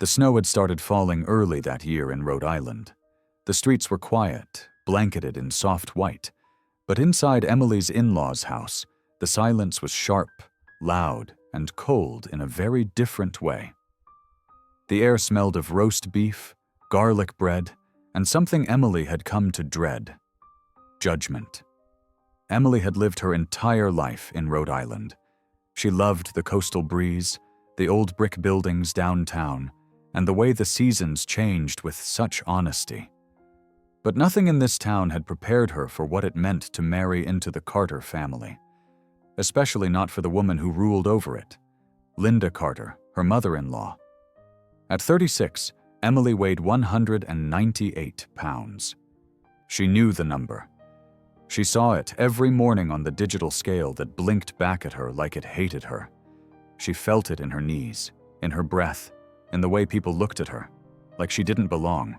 The snow had started falling early that year in Rhode Island. The streets were quiet, blanketed in soft white, but inside Emily's in-laws' house, the silence was sharp, loud, and cold in a very different way. The air smelled of roast beef, garlic bread, and something Emily had come to dread: judgment. Emily had lived her entire life in Rhode Island. She loved the coastal breeze, the old brick buildings downtown, and the way the seasons changed with such honesty. But nothing in this town had prepared her for what it meant to marry into the Carter family, especially not for the woman who ruled over it, Linda Carter, her mother-in-law. At 36, Emily weighed 198 pounds. She knew the number. She saw it every morning on the digital scale that blinked back at her like it hated her. She felt it in her knees, in her breath, in the way people looked at her, like she didn't belong.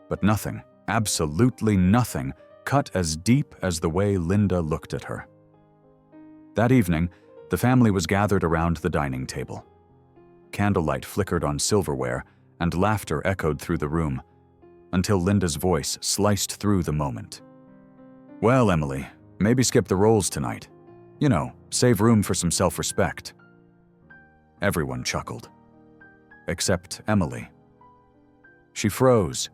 But nothing, absolutely nothing, cut as deep as the way Linda looked at her. That evening, the family was gathered around the dining table. Candlelight flickered on silverware, and laughter echoed through the room, until Linda's voice sliced through the moment. "Well, Emily, maybe skip the rolls tonight. You know, save room for some self-respect." Everyone chuckled. Except Emily. She froze.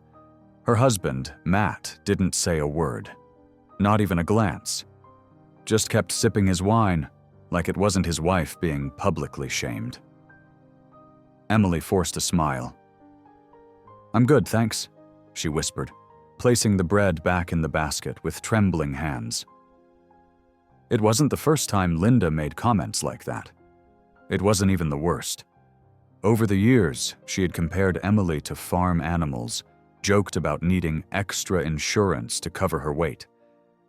Her husband, Matt, didn't say a word. Not even a glance. Just kept sipping his wine, like it wasn't his wife being publicly shamed. Emily forced a smile. "I'm good, thanks," she whispered, placing the bread back in the basket with trembling hands. It wasn't the first time Linda made comments like that. It wasn't even the worst. Over the years, she had compared Emily to farm animals, joked about needing extra insurance to cover her weight,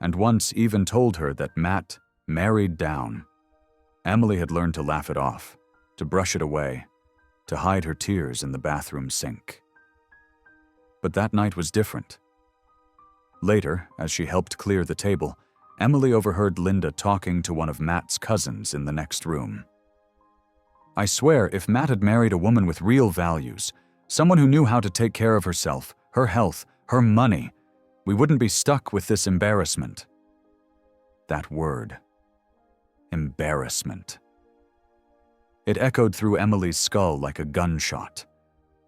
and once even told her that Matt married down. Emily had learned to laugh it off, to brush it away, to hide her tears in the bathroom sink. But that night was different. Later, as she helped clear the table, Emily overheard Linda talking to one of Matt's cousins in the next room. "I swear, if Matt had married a woman with real values, someone who knew how to take care of herself, her health, her money, we wouldn't be stuck with this embarrassment." That word. Embarrassment. It echoed through Emily's skull like a gunshot.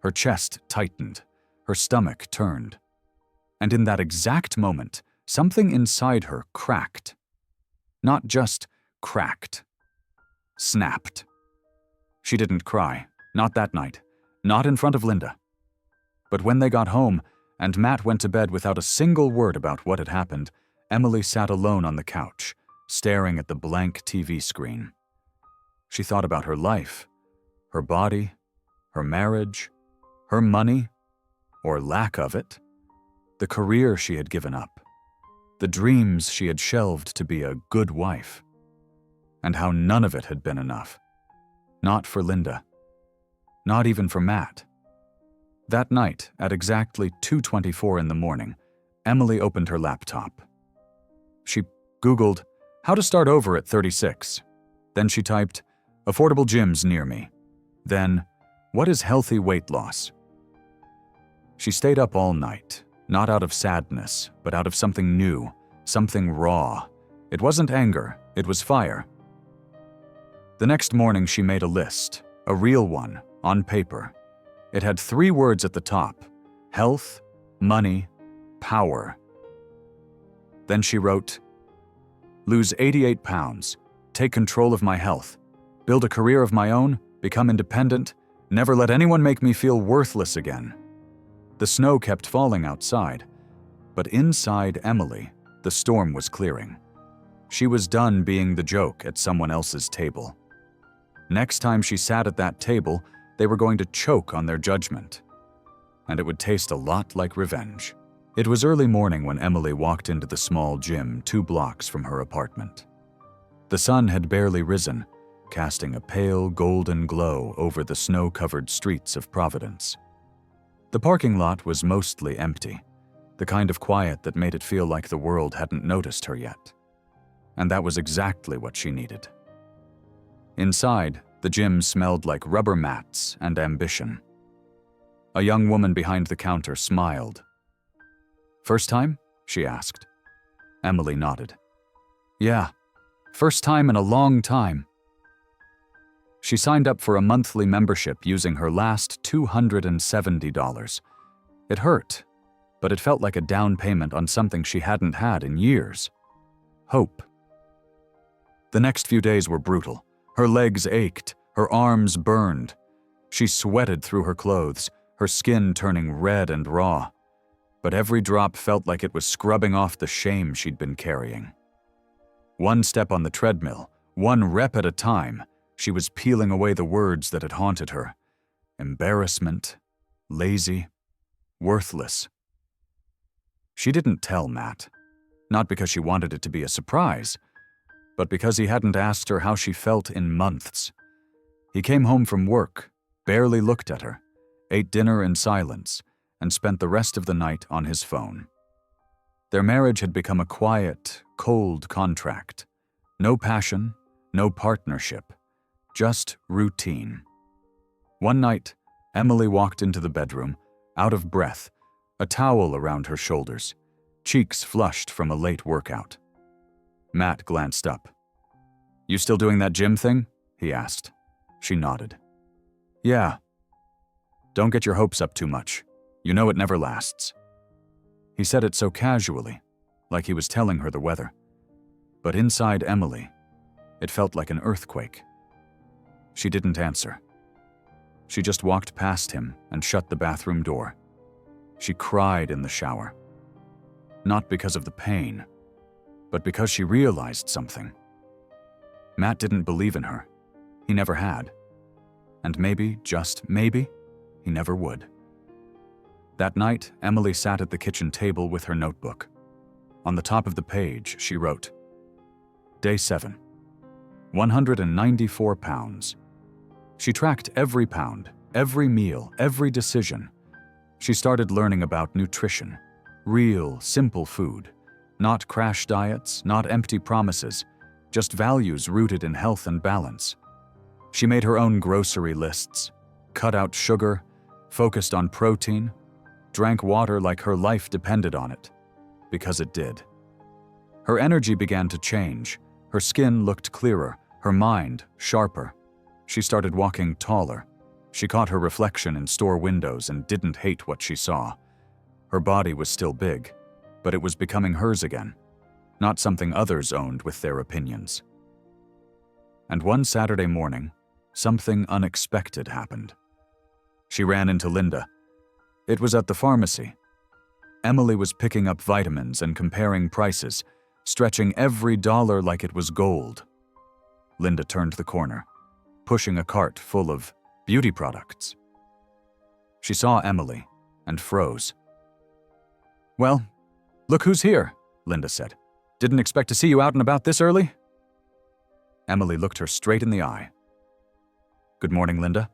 Her chest tightened, her stomach turned. And in that exact moment, something inside her cracked. Not just cracked. Snapped. She didn't cry, not that night, not in front of Linda. But when they got home, and Matt went to bed without a single word about what had happened, Emily sat alone on the couch, staring at the blank TV screen. She thought about her life, her body, her marriage, her money, or lack of it, the career she had given up, the dreams she had shelved to be a good wife, and how none of it had been enough. Not for Linda. Not even for Matt. That night, at exactly 2:24 in the morning, Emily opened her laptop. She Googled, "How to start over at 36. Then she typed, "Affordable gyms near me." Then, "What is healthy weight loss?" She stayed up all night, not out of sadness, but out of something new, something raw. It wasn't anger, it was fire. The next morning she made a list, a real one, on paper. It had 3 words at the top: health, money, power. Then she wrote, "Lose 88 pounds, take control of my health, build a career of my own, become independent, never let anyone make me feel worthless again." The snow kept falling outside, but inside Emily, the storm was clearing. She was done being the joke at someone else's table. Next time she sat at that table, they were going to choke on their judgment. And it would taste a lot like revenge. It was early morning when Emily walked into the small gym 2 blocks from her apartment. The sun had barely risen, casting a pale golden glow over the snow-covered streets of Providence. The parking lot was mostly empty, the kind of quiet that made it feel like the world hadn't noticed her yet. And that was exactly what she needed. Inside, The gym smelled like rubber mats and ambition. A young woman behind the counter smiled. "First time?" she asked. Emily nodded. "Yeah, first time in a long time." She signed up for a monthly membership using her last $270. It hurt, but it felt like a down payment on something she hadn't had in years. Hope. The next few days were brutal. Her legs ached, her arms burned. She sweated through her clothes, her skin turning red and raw. But every drop felt like it was scrubbing off the shame she'd been carrying. One step on the treadmill, one rep at a time, she was peeling away the words that had haunted her. Embarrassment, lazy, worthless. She didn't tell Matt, not because she wanted it to be a surprise, but because he hadn't asked her how she felt in months. He came home from work, barely looked at her, ate dinner in silence, and spent the rest of the night on his phone. Their marriage had become a quiet, cold contract. No passion, no partnership, just routine. One night, Emily walked into the bedroom, out of breath, a towel around her shoulders, cheeks flushed from a late workout. Matt glanced up. "You still doing that gym thing?" he asked. She nodded. "Yeah." "Don't get your hopes up too much. You know it never lasts." He said it so casually, like he was telling her the weather. But inside Emily, it felt like an earthquake. She didn't answer. She just walked past him and shut the bathroom door. She cried in the shower. Not because of the pain, but because she realized something. Matt didn't believe in her. He never had. And maybe, just maybe, he never would. That night, Emily sat at the kitchen table with her notebook. On the top of the page, she wrote, Day 7, 194 pounds. She tracked every pound, every meal, every decision. She started learning about nutrition, real, simple food, not crash diets, not empty promises, just values rooted in health and balance. She made her own grocery lists, cut out sugar, focused on protein, drank water like her life depended on it, because it did. Her energy began to change. Her skin looked clearer, her mind sharper. She started walking taller. She caught her reflection in store windows and didn't hate what she saw. Her body was still big, but it was becoming hers again, not something others owned with their opinions. And one Saturday morning, something unexpected happened. She ran into Linda. It was at the pharmacy. Emily was picking up vitamins and comparing prices, stretching every dollar like it was gold. Linda turned the corner, pushing a cart full of beauty products. She saw Emily and froze. "Well, look who's here," Linda said. "Didn't expect to see you out and about this early." Emily looked her straight in the eye. "Good morning, Linda."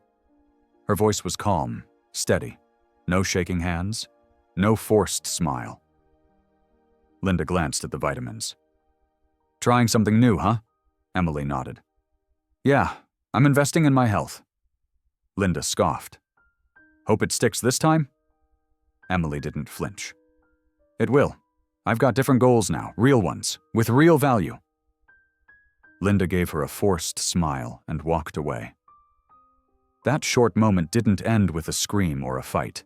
Her voice was calm, steady. No shaking hands, no forced smile. Linda glanced at the vitamins. "Trying something new, huh?" Emily nodded. "Yeah, I'm investing in my health." Linda scoffed. "Hope it sticks this time?" Emily didn't flinch. "It will. I've got different goals now, real ones, with real value." Linda gave her a forced smile and walked away. That short moment didn't end with a scream or a fight.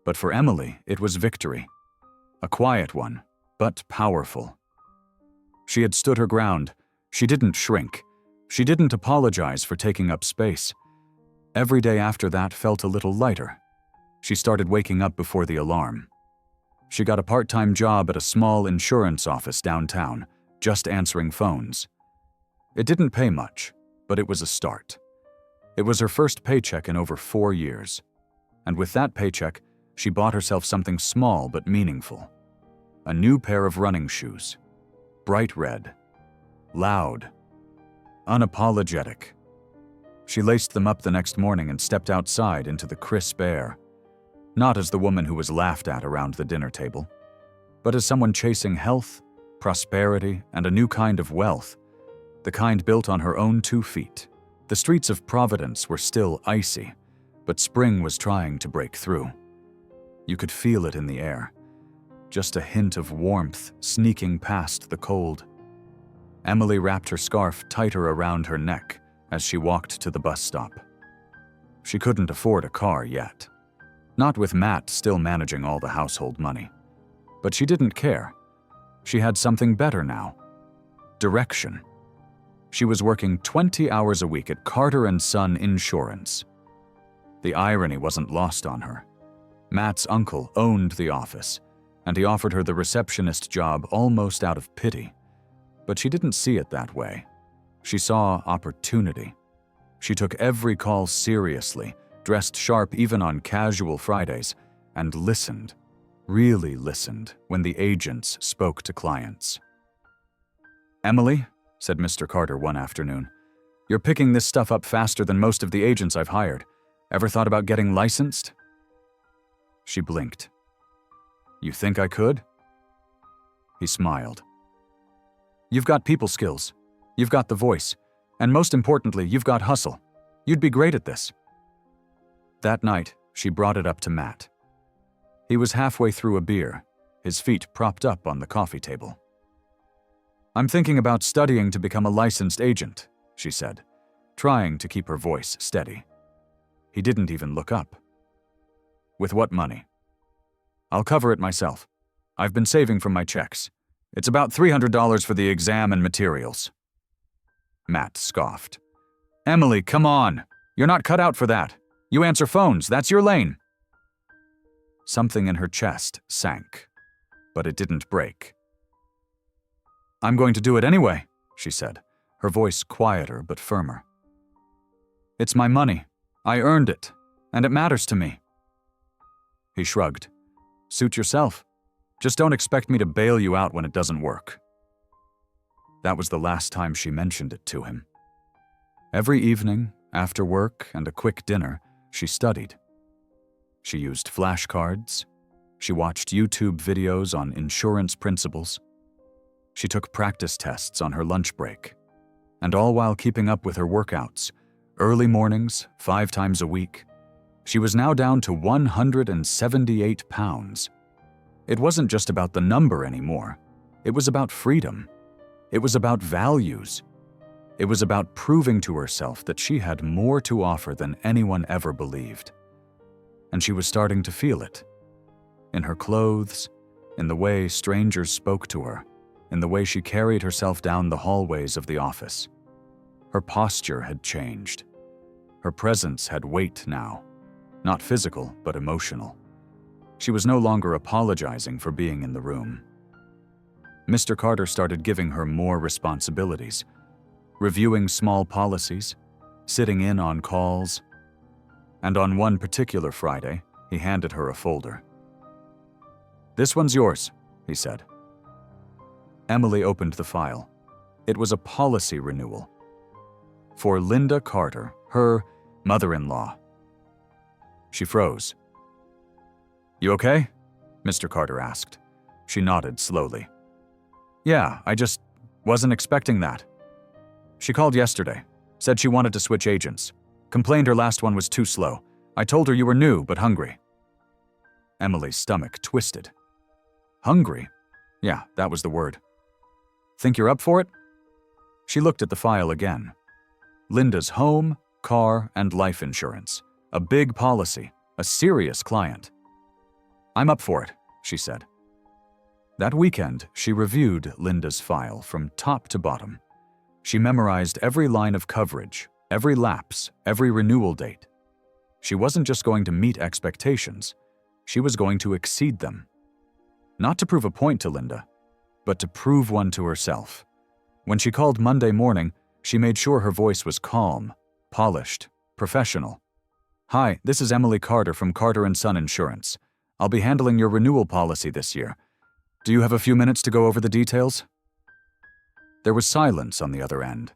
But for Emily, it was victory. A quiet one, but powerful. She had stood her ground. She didn't shrink. She didn't apologize for taking up space. Every day after that felt a little lighter. She started waking up before the alarm. She got a part-time job at a small insurance office downtown, just answering phones. It didn't pay much, but it was a start. It was her first paycheck in over 4 years. And with that paycheck, she bought herself something small but meaningful. A new pair of running shoes. Bright red. Loud. Unapologetic. She laced them up the next morning and stepped outside into the crisp air. Not as the woman who was laughed at around the dinner table, but as someone chasing health, prosperity, and a new kind of wealth, the kind built on her own 2 feet, The streets of Providence were still icy, but spring was trying to break through. You could feel it in the air, just a hint of warmth sneaking past the cold. Emily wrapped her scarf tighter around her neck as she walked to the bus stop. She couldn't afford a car yet, not with Matt still managing all the household money. But she didn't care. She had something better now. Direction. She was working 20 hours a week at Carter & Son Insurance. The irony wasn't lost on her. Matt's uncle owned the office, and he offered her the receptionist job almost out of pity. But she didn't see it that way. She saw opportunity. She took every call seriously, dressed sharp even on casual Fridays, and listened, really listened, when the agents spoke to clients. "Emily," said Mr. Carter one afternoon, "you're picking this stuff up faster than most of the agents I've hired. Ever thought about getting licensed?" She blinked. "You think I could?" He smiled. "You've got people skills. You've got the voice. And most importantly, you've got hustle. You'd be great at this." That night, she brought it up to Matt. He was halfway through a beer, his feet propped up on the coffee table. "I'm thinking about studying to become a licensed agent," she said, trying to keep her voice steady. He didn't even look up. "With what money?" "I'll cover it myself. I've been saving from my checks. It's about $300 for the exam and materials." Matt scoffed. "Emily, come on. You're not cut out for that. You answer phones, that's your lane." Something in her chest sank, but it didn't break. "I'm going to do it anyway," she said, her voice quieter but firmer. "It's my money. I earned it, and it matters to me." He shrugged. "Suit yourself. Just don't expect me to bail you out when it doesn't work." That was the last time she mentioned it to him. Every evening, after work and a quick dinner, she studied. She used flashcards. She watched YouTube videos on insurance principles. She took practice tests on her lunch break. And all while keeping up with her workouts, early mornings, 5 times a week, she was now down to 178 pounds. It wasn't just about the number anymore. It was about freedom. It was about values. It was about proving to herself that she had more to offer than anyone ever believed. And she was starting to feel it. In her clothes, in the way strangers spoke to her, in the way she carried herself down the hallways of the office. Her posture had changed. Her presence had weight now, not physical, but emotional. She was no longer apologizing for being in the room. Mr. Carter started giving her more responsibilities, reviewing small policies, sitting in on calls, and on one particular Friday, he handed her a folder. "This one's yours," he said. Emily opened the file. It was a policy renewal. For Linda Carter, her mother-in-law. She froze. "You okay?" Mr. Carter asked. She nodded slowly. "Yeah, I just wasn't expecting that." She called yesterday, said she wanted to switch agents, complained her last one was too slow. I told her you were new but hungry. Emily's stomach twisted. Hungry? Yeah, that was the word. "Think you're up for it?" She looked at the file again. Linda's home, car, and life insurance. A big policy, a serious client. "I'm up for it," she said. That weekend, she reviewed Linda's file from top to bottom. She memorized every line of coverage, every lapse, every renewal date. She wasn't just going to meet expectations, she was going to exceed them. Not to prove a point to Linda, but to prove one to herself. When she called Monday morning, she made sure her voice was calm, polished, professional. "Hi, this is Emily Carter from Carter & Son Insurance. I'll be handling your renewal policy this year. Do you have a few minutes to go over the details?" There was silence on the other end.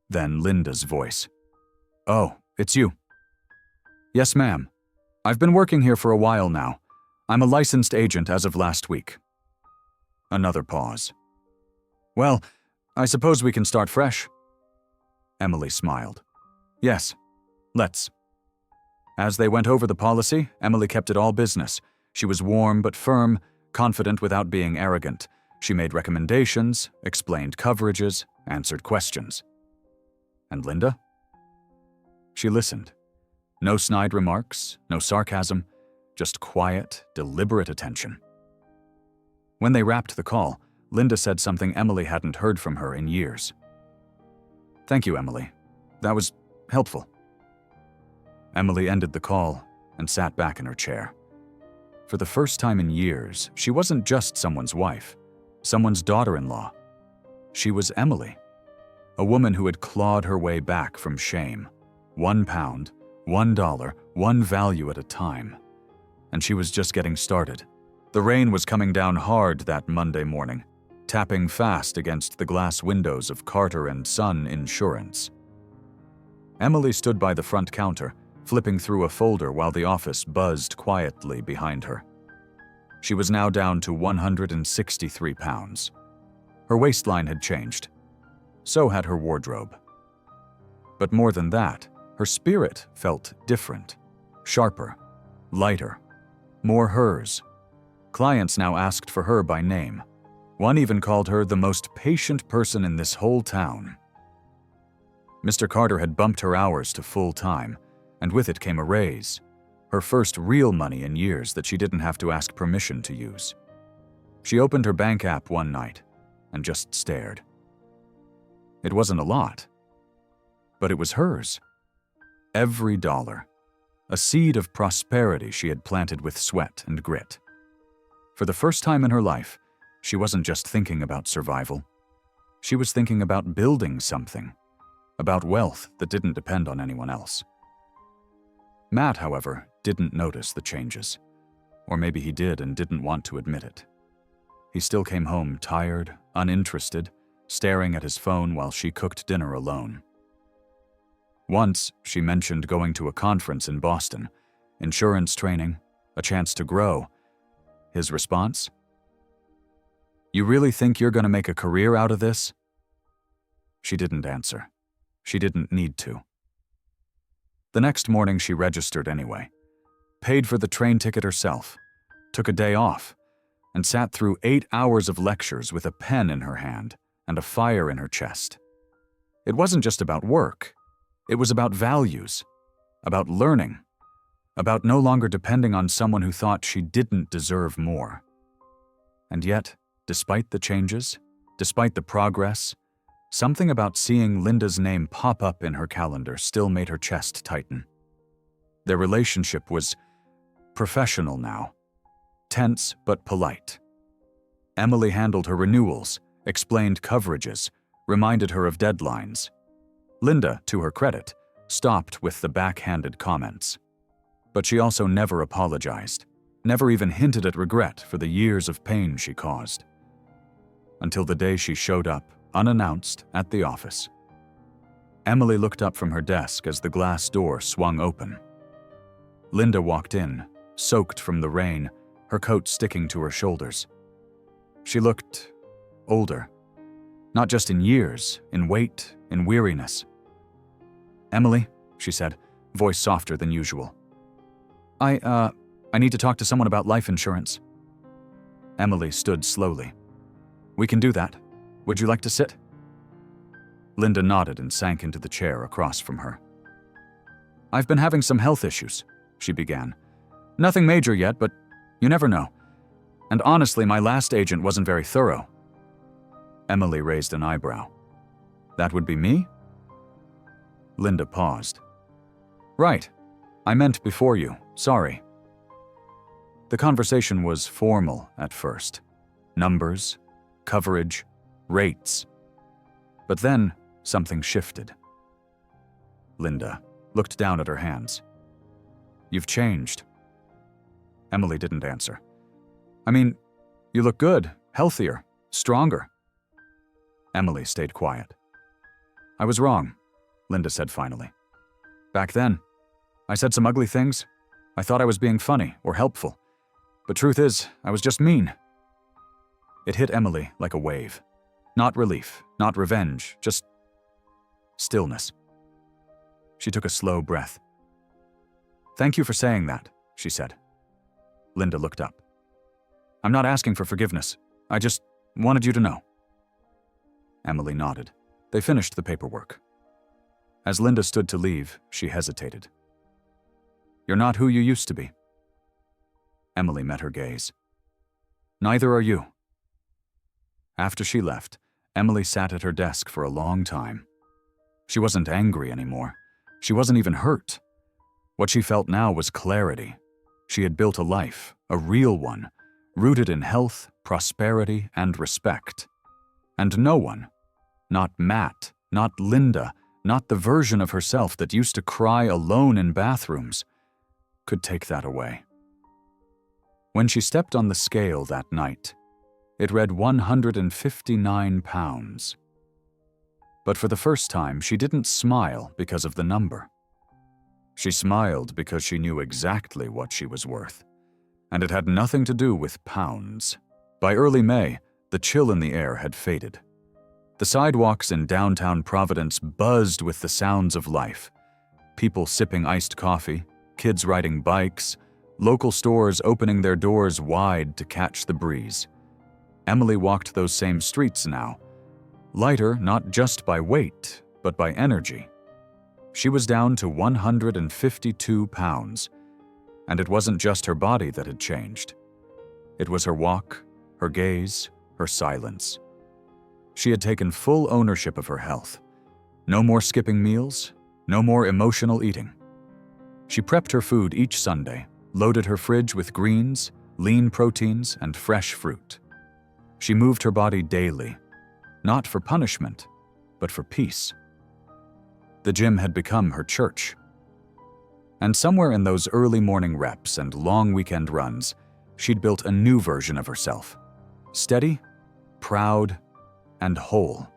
Then Linda's voice. "Oh, it's you." "Yes, ma'am. I've been working here for a while now. I'm a licensed agent as of last week." Another pause. "Well, I suppose we can start fresh." Emily smiled. Yes, let's. As they went over the policy, Emily kept it all business. She was warm but firm, confident without being arrogant. She made recommendations, explained coverages, answered questions. And Linda? She listened. No snide remarks, no sarcasm, just quiet, deliberate attention. When they wrapped the call, Linda said something Emily hadn't heard from her in years. "Thank you, Emily. That was helpful." Emily ended the call and sat back in her chair. For the first time in years, she wasn't just someone's wife, someone's daughter-in-law. She was Emily, a woman who had clawed her way back from shame. £1, $1, one value at a time. And she was just getting started. The rain was coming down hard that Monday morning, tapping fast against the glass windows of Carter & Son Insurance. Emily stood by the front counter, flipping through a folder while the office buzzed quietly behind her. She was now down to 163 pounds. Her waistline had changed. So had her wardrobe. But more than that, her spirit felt different, sharper, lighter, more hers. Clients now asked for her by name. One even called her the most patient person in this whole town. Mr. Carter had bumped her hours to full-time, and with it came a raise, her first real money in years that she didn't have to ask permission to use. She opened her bank app one night and just stared. It wasn't a lot, but it was hers. Every dollar, a seed of prosperity she had planted with sweat and grit. For the first time in her life, she wasn't just thinking about survival. She was thinking about building something, about wealth that didn't depend on anyone else. Matt, however, didn't notice the changes. Or maybe he did and didn't want to admit it. He still came home tired, uninterested, staring at his phone while she cooked dinner alone. Once, she mentioned going to a conference in Boston, insurance training, a chance to grow. His response? "You really think you're going to make a career out of this?" She didn't answer. She didn't need to. The next morning she registered anyway, paid for the train ticket herself, took a day off, and sat through 8 hours of lectures with a pen in her hand and a fire in her chest. It wasn't just about work. It was about values, about learning, about no longer depending on someone who thought she didn't deserve more. And yet, despite the changes, despite the progress, something about seeing Linda's name pop up in her calendar still made her chest tighten. Their relationship was professional now, tense but polite. Emily handled her renewals, explained coverages, reminded her of deadlines. Linda, to her credit, stopped with the backhanded comments. But she also never apologized, never even hinted at regret for the years of pain she caused. Until the day she showed up, unannounced, at the office. Emily looked up from her desk as the glass door swung open. Linda walked in, soaked from the rain, her coat sticking to her shoulders. She looked older, not just in years, in weight, in weariness. "Emily," she said, voice softer than usual. I need to talk to someone about life insurance." Emily stood slowly. "We can do that. Would you like to sit?" Linda nodded and sank into the chair across from her. "I've been having some health issues," she began. "Nothing major yet, but you never know. And honestly, my last agent wasn't very thorough." Emily raised an eyebrow. "That would be me?" Linda paused. "Right. I meant before you. Sorry." The conversation was formal at first. Numbers, coverage, rates. But then something shifted. Linda looked down at her hands. "You've changed." Emily didn't answer. "I mean, you look good, healthier, stronger." Emily stayed quiet. "I was wrong," Linda said finally. "Back then, I said some ugly things. I thought I was being funny or helpful. But truth is, I was just mean." It hit Emily like a wave. Not relief, not revenge, just stillness. She took a slow breath. "Thank you for saying that," she said. Linda looked up. "I'm not asking for forgiveness. I just wanted you to know." Emily nodded. They finished the paperwork. As Linda stood to leave, she hesitated. "You're not who you used to be." Emily met her gaze. "Neither are you." After she left, Emily sat at her desk for a long time. She wasn't angry anymore. She wasn't even hurt. What she felt now was clarity. She had built a life, a real one, rooted in health, prosperity, and respect. And no one, not Matt, not Linda, not the version of herself that used to cry alone in bathrooms, could take that away. When she stepped on the scale that night, it read 159 pounds. But for the first time, she didn't smile because of the number. She smiled because she knew exactly what she was worth, and it had nothing to do with pounds. By early May, the chill in the air had faded. The sidewalks in downtown Providence buzzed with the sounds of life. People sipping iced coffee, kids riding bikes, local stores opening their doors wide to catch the breeze. Emily walked those same streets now, lighter not just by weight, but by energy. She was down to 152 pounds, and it wasn't just her body that had changed. It was her walk, her gaze, her silence. She had taken full ownership of her health. No more skipping meals, no more emotional eating. She prepped her food each Sunday, loaded her fridge with greens, lean proteins, and fresh fruit. She moved her body daily, not for punishment, but for peace. The gym had become her church. And somewhere in those early morning reps and long weekend runs, she'd built a new version of herself. Steady, proud, and whole.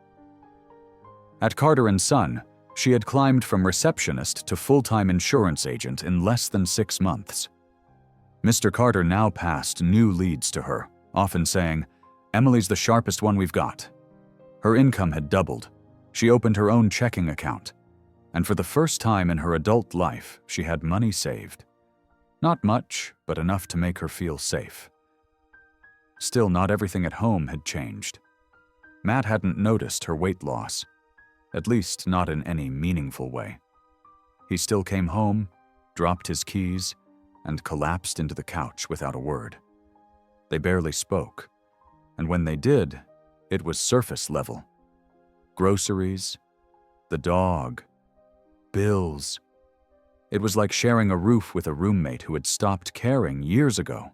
At Carter & Son, she had climbed from receptionist to full-time insurance agent in less than 6 months. Mr. Carter now passed new leads to her, often saying, "Emily's the sharpest one we've got." Her income had doubled. She opened her own checking account. And for the first time in her adult life, she had money saved. Not much, but enough to make her feel safe. Still, not everything at home had changed. Matt hadn't noticed her weight loss, at least not in any meaningful way. He still came home, dropped his keys, and collapsed into the couch without a word. They barely spoke, and when they did, it was surface level. Groceries, the dog, bills. It was like sharing a roof with a roommate who had stopped caring years ago.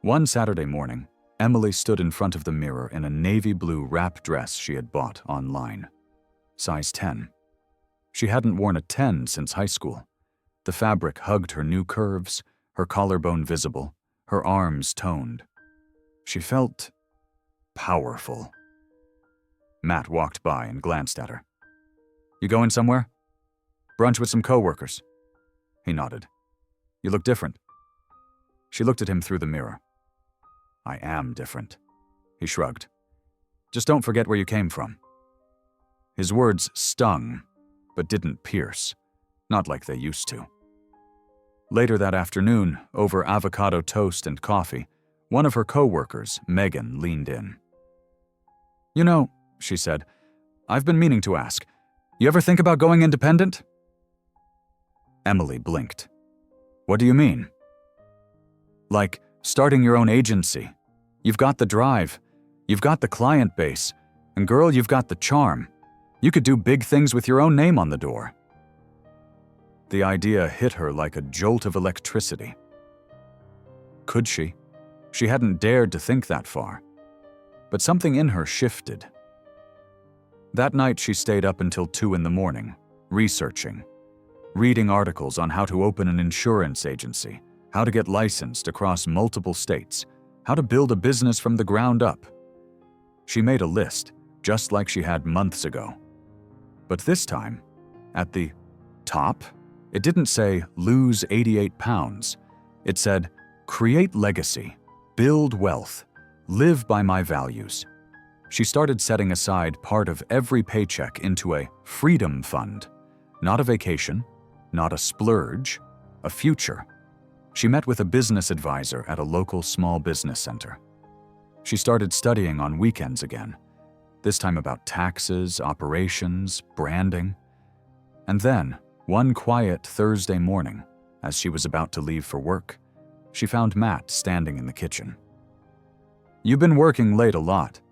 One Saturday morning, Emily stood in front of the mirror in a navy blue wrap dress she had bought online. Size 10. She hadn't worn a 10 since high school. The fabric hugged her new curves, her collarbone visible, her arms toned. She felt powerful. Matt walked by and glanced at her. "You going somewhere?" "Brunch with some coworkers." He nodded. "You look different." She looked at him through the mirror. "I am different." He shrugged. "Just don't forget where you came from." His words stung, but didn't pierce, not like they used to. Later that afternoon, over avocado toast and coffee, one of her coworkers, Megan, leaned in. "You know," she said, "I've been meaning to ask, you ever think about going independent?" Emily blinked. "What do you mean?" "Like starting your own agency. You've got the drive, you've got the client base, and girl, you've got the charm. You could do big things with your own name on the door." The idea hit her like a jolt of electricity. Could she? She hadn't dared to think that far. But something in her shifted. That night she stayed up until 2 a.m, researching, reading articles on how to open an insurance agency, how to get licensed across multiple states, how to build a business from the ground up. She made a list, just like she had months ago. But this time, at the top, it didn't say, "Lose 88 pounds. It said, "Create legacy, build wealth, live by my values." She started setting aside part of every paycheck into a freedom fund, Not a vacation, not a splurge, a future. She met with a business advisor at a local small business center. She started studying on weekends again, this time about taxes, operations, branding. And then, one quiet Thursday morning, as she was about to leave for work, she found Matt standing in the kitchen. "You've been working late a lot."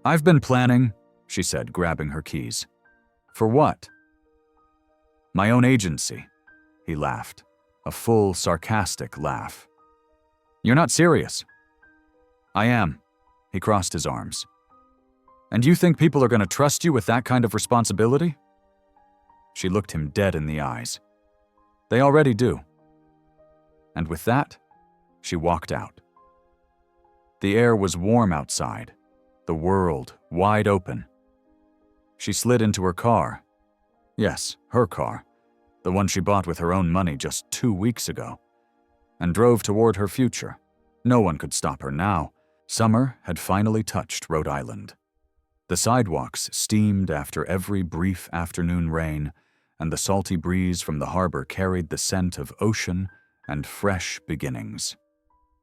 "I've been planning," she said, grabbing her keys. "For what?" "My own agency," he laughed, a full, sarcastic laugh. "You're not serious." "I am." He crossed his arms. "And you think people are going to trust you with that kind of responsibility?" She looked him dead in the eyes. "They already do." And with that, she walked out. The air was warm outside, the world wide open. She slid into her car. Yes, her car, the one she bought with her own money just 2 weeks ago, and drove toward her future. No one could stop her now. Summer had finally touched Rhode Island. The sidewalks steamed after every brief afternoon rain, and the salty breeze from the harbor carried the scent of ocean and fresh beginnings.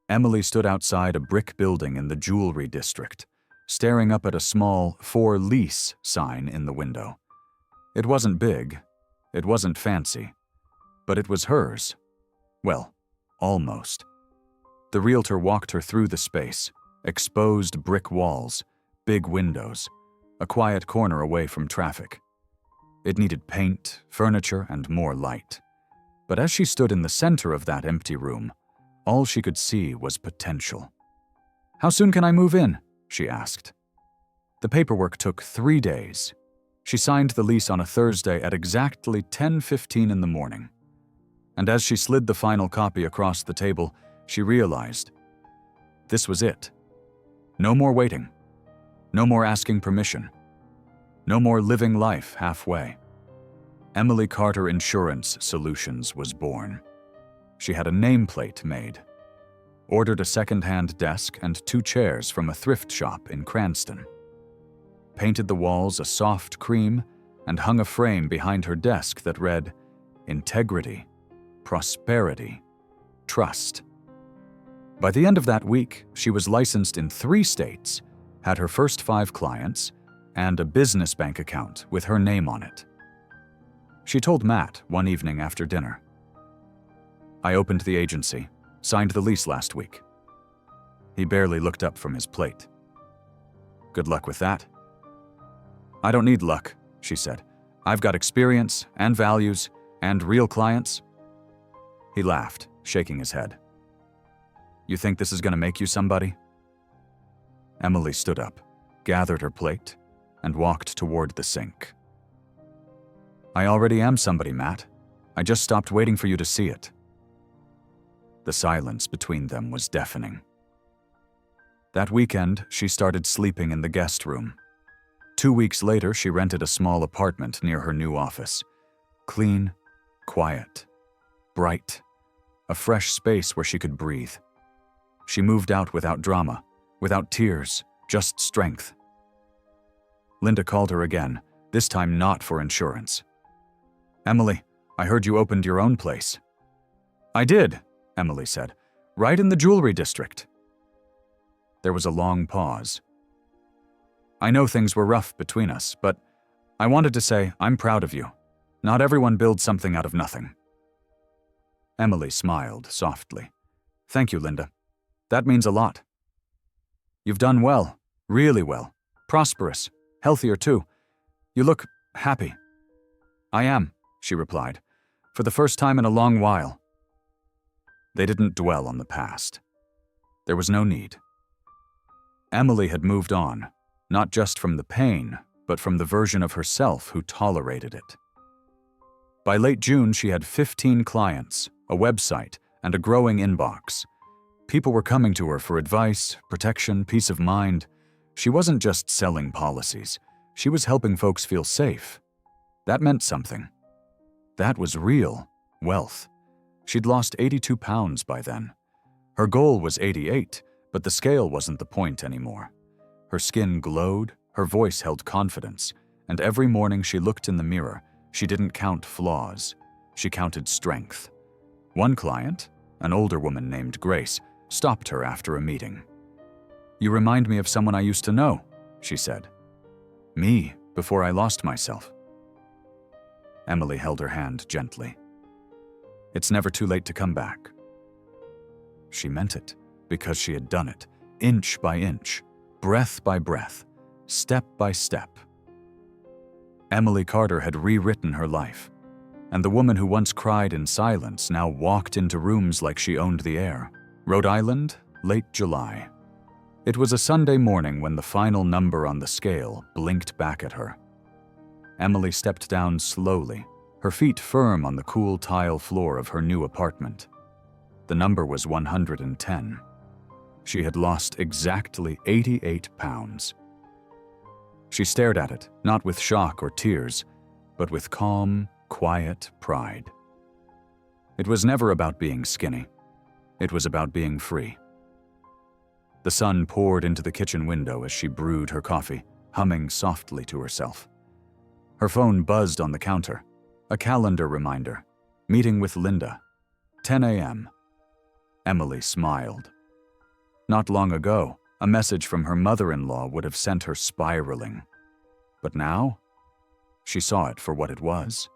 Emily stood outside a brick building in the jewelry district, staring up at a small "For Lease" sign in the window. It wasn't big, it wasn't fancy, but it was hers. Well, almost. The realtor walked her through the space, exposed brick walls, big windows, a quiet corner away from traffic. It needed paint, furniture, and more light. But as she stood in the center of that empty room, all she could see was potential. "How soon can I move in?" she asked. The paperwork took 3 days. She signed the lease on a Thursday at exactly 10:15 in the morning. And as she slid the final copy across the table, she realized this was it. No more waiting. No more asking permission. No more living life halfway. Emily Carter Insurance Solutions was born. She had a nameplate made, ordered a second-hand desk and 2 chairs from a thrift shop in Cranston, painted the walls a soft cream, and hung a frame behind her desk that read, "Integrity, Prosperity, Trust." By the end of that week, she was licensed in 3 states, had her first 5 clients, and a business bank account with her name on it. She told Matt one evening after dinner, "I opened the agency, signed the lease last week." He barely looked up from his plate. "Good luck with that." "I don't need luck," she said. "I've got experience and values and real clients." He laughed, shaking his head. "You think this is going to make you somebody?" Emily stood up, gathered her plate, and walked toward the sink. "I already am somebody, Matt. I just stopped waiting for you to see it." The silence between them was deafening. That weekend, she started sleeping in the guest room. 2 weeks later, she rented a small apartment near her new office. Clean, quiet, bright, a fresh space where she could breathe. She moved out without drama, without tears, just strength. Linda called her again, this time not for insurance. "Emily, I heard you opened your own place." "I did," Emily said, "right in the jewelry district." There was a long pause. "I know things were rough between us, but I wanted to say I'm proud of you. Not everyone builds something out of nothing." Emily smiled softly. "Thank you, Linda. That means a lot. You've done well, really well, prosperous, healthier too. You look happy." "I am," she replied, "for the first time in a long while." They didn't dwell on the past. There was no need. Emily had moved on, not just from the pain, but from the version of herself who tolerated it. By late June, she had 15 clients, a website, and a growing inbox. People were coming to her for advice, protection, peace of mind. She wasn't just selling policies. She was helping folks feel safe. That meant something. That was real wealth. She'd lost 82 pounds by then. Her goal was 88, but the scale wasn't the point anymore. Her skin glowed, her voice held confidence, and every morning she looked in the mirror, She didn't count flaws. She counted strength. One client, an older woman named Grace, stopped her after a meeting. "You remind me of someone I used to know," she said. "Me, before I lost myself." Emily held her hand gently. "It's never too late to come back." She meant it, because she had done it, inch by inch, breath by breath, step by step. Emily Carter had rewritten her life, and the woman who once cried in silence now walked into rooms like she owned the air. Rhode Island, late July. It was a Sunday morning when the final number on the scale blinked back at her. Emily stepped down slowly, her feet firm on the cool tile floor of her new apartment. The number was 110. She had lost exactly 88 pounds. She stared at it, not with shock or tears, but with calm, quiet pride. It was never about being skinny. It was about being free. The sun poured into the kitchen window as she brewed her coffee, humming softly to herself. Her phone buzzed on the counter. A calendar reminder. Meeting with Linda. 10 a.m. Emily smiled. Not long ago, a message from her mother-in-law would have sent her spiraling. But now, she saw it for what it was.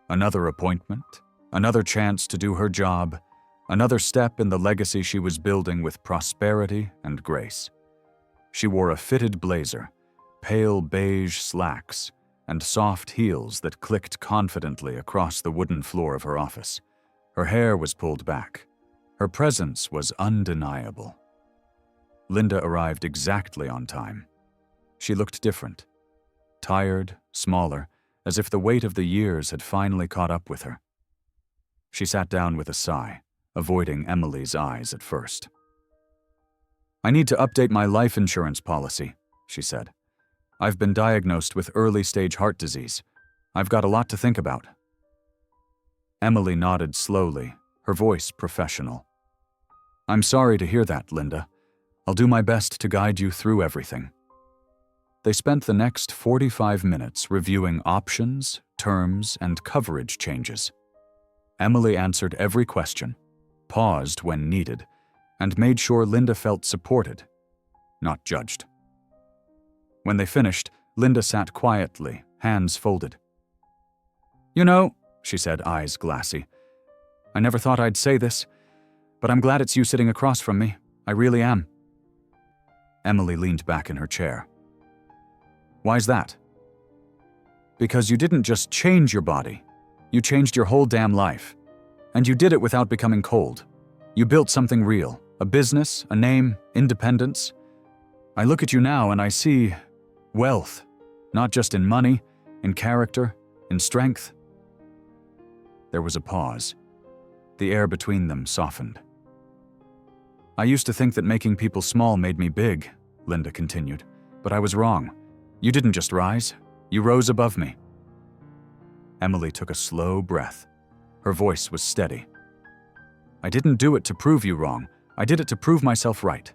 Another appointment, another chance to do her job, another step in the legacy she was building with prosperity and grace. She wore a fitted blazer, pale beige slacks, and soft heels that clicked confidently across the wooden floor of her office. Her hair was pulled back. Her presence was undeniable. Linda arrived exactly on time. She looked different. Tired, smaller, as if the weight of the years had finally caught up with her. She sat down with a sigh, avoiding Emily's eyes at first. "I need to update my life insurance policy," she said. "I've been diagnosed with early-stage heart disease. I've got a lot to think about." Emily nodded slowly, her voice professional. "I'm sorry to hear that, Linda. I'll do my best to guide you through everything." They spent the next 45 minutes reviewing options, terms, and coverage changes. Emily answered every question, paused when needed, and made sure Linda felt supported, not judged. When they finished, Linda sat quietly, hands folded. "You know," she said, eyes glassy, "I never thought I'd say this, but I'm glad it's you sitting across from me. I really am." Emily leaned back in her chair. "Why's that?" "Because you didn't just change your body. You changed your whole damn life. And you did it without becoming cold. You built something real, a business, a name, independence. I look at you now and I see wealth, not just in money, in character, in strength." There was a pause. The air between them softened. "I used to think that making people small made me big," Linda continued, "but I was wrong. You didn't just rise, you rose above me." Emily took a slow breath. Her voice was steady. "I didn't do it to prove you wrong. I did it to prove myself right."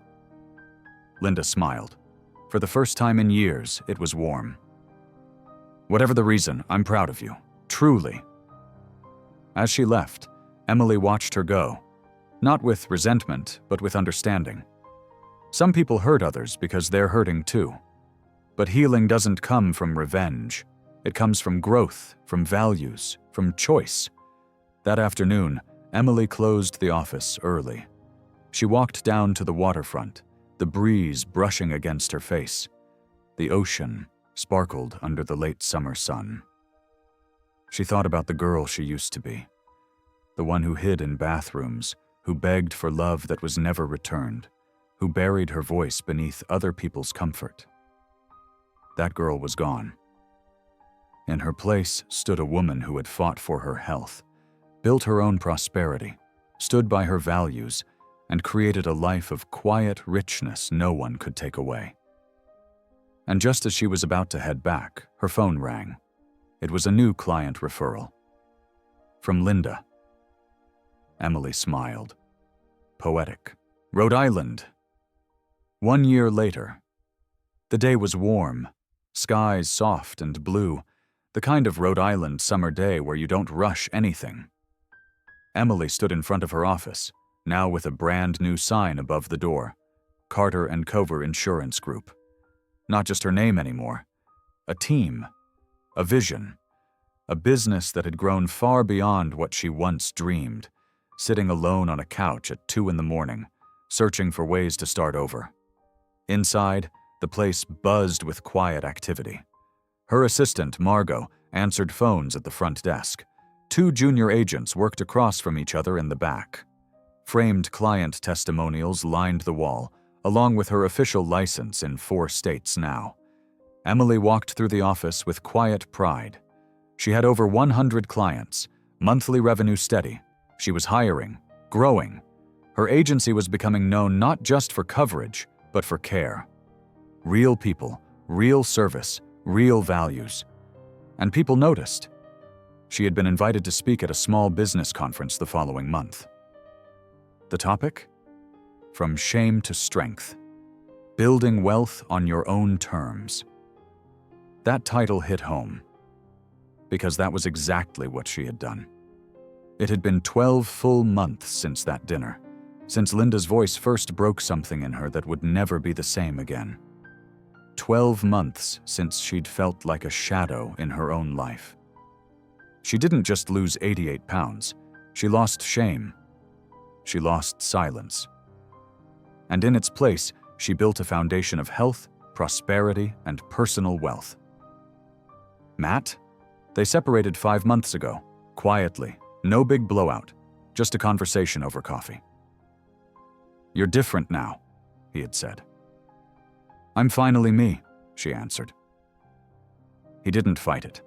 Linda smiled. For the first time in years, it was warm. "Whatever the reason, I'm proud of you. Truly." As she left, Emily watched her go. Not with resentment, but with understanding. Some people hurt others because they're hurting too. But healing doesn't come from revenge. It comes from growth, from values, from choice. That afternoon, Emily closed the office early. She walked down to the waterfront, the breeze brushing against her face. The ocean sparkled under the late summer sun. She thought about the girl she used to be. The one who hid in bathrooms, who begged for love that was never returned, who buried her voice beneath other people's comfort. That girl was gone. In her place stood a woman who had fought for her health, built her own prosperity, stood by her values, and created a life of quiet richness no one could take away. And just as she was about to head back, her phone rang. It was a new client referral. From Linda. Emily smiled. Poetic. Rhode Island. 1 year later. The day was warm, skies soft and blue, The kind of Rhode Island summer day where you don't rush anything. Emily stood in front of her office, now with a brand new sign above the door. Carter & Cover Insurance Group. Not just her name anymore. A team. A vision. A business that had grown far beyond what she once dreamed, sitting alone on a couch at 2 a.m, searching for ways to start over. Inside, the place buzzed with quiet activity. Her assistant, Margot, answered phones at the front desk. 2 junior agents worked across from each other in the back. Framed client testimonials lined the wall, along with her official license in 4 states now. Emily walked through the office with quiet pride. She had over 100 clients, monthly revenue steady. She was hiring, growing. Her agency was becoming known not just for coverage, but for care. Real people, real service, real values. And people noticed. She had been invited to speak at a small business conference the following month. The topic? From shame to strength. Building wealth on your own terms. That title hit home, because that was exactly what she had done. It had been 12 full months since that dinner, since Linda's voice first broke something in her that would never be the same again. 12 months since she'd felt like a shadow in her own life. She didn't just lose 88 pounds, she lost shame. She lost silence. And in its place, she built a foundation of health, prosperity, and personal wealth. Matt? They separated 5 months ago, quietly, no big blowout, just a conversation over coffee. "You're different now," he had said. "I'm finally me," she answered. He didn't fight it,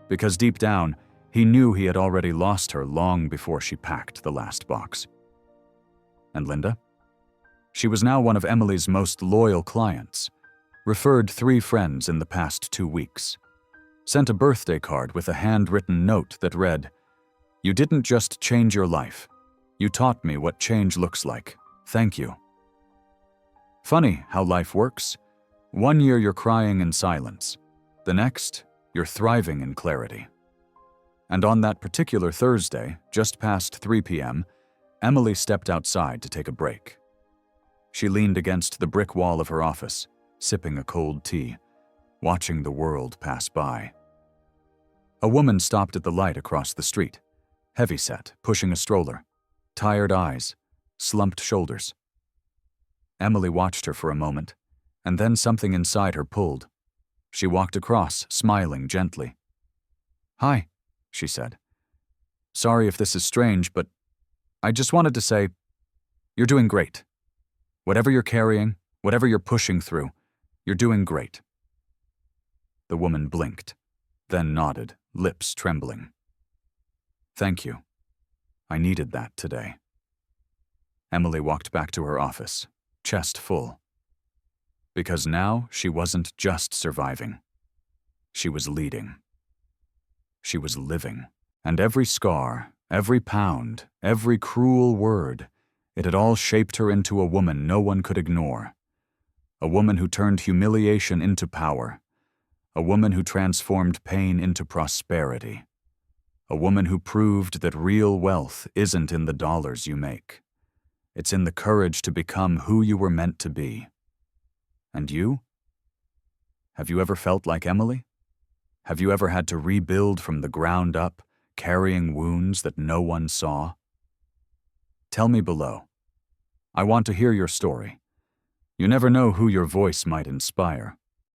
because deep down, he knew he had already lost her long before she packed the last box. And Linda? She was now one of Emily's most loyal clients, referred 3 friends in the past 2 weeks. Sent a birthday card with a handwritten note that read, "You didn't just change your life. You taught me what change looks like. Thank you." Funny how life works. 1 year you're crying in silence. The next, you're thriving in clarity. And on that particular Thursday, just past 3 p.m., Emily stepped outside to take a break. She leaned against the brick wall of her office, sipping a cold tea, watching the world pass by. A woman stopped at the light across the street, heavyset, pushing a stroller, tired eyes, slumped shoulders. Emily watched her for a moment, and then something inside her pulled. She walked across, smiling gently. "Hi," she said. "Sorry if this is strange, but I just wanted to say, you're doing great. Whatever you're carrying, whatever you're pushing through, you're doing great." The woman blinked, then nodded, lips trembling. "Thank you. I needed that today." Emily walked back to her office, chest full. Because now she wasn't just surviving. She was leading. She was living. And every scar, every pound, every cruel word, it had all shaped her into a woman no one could ignore. A woman who turned humiliation into power. A woman who transformed pain into prosperity. A woman who proved that real wealth isn't in the dollars you make. It's in the courage to become who you were meant to be. And you? Have you ever felt like Emily? Have you ever had to rebuild from the ground up, carrying wounds that no one saw? Tell me below. I want to hear your story. You never know who your voice might inspire.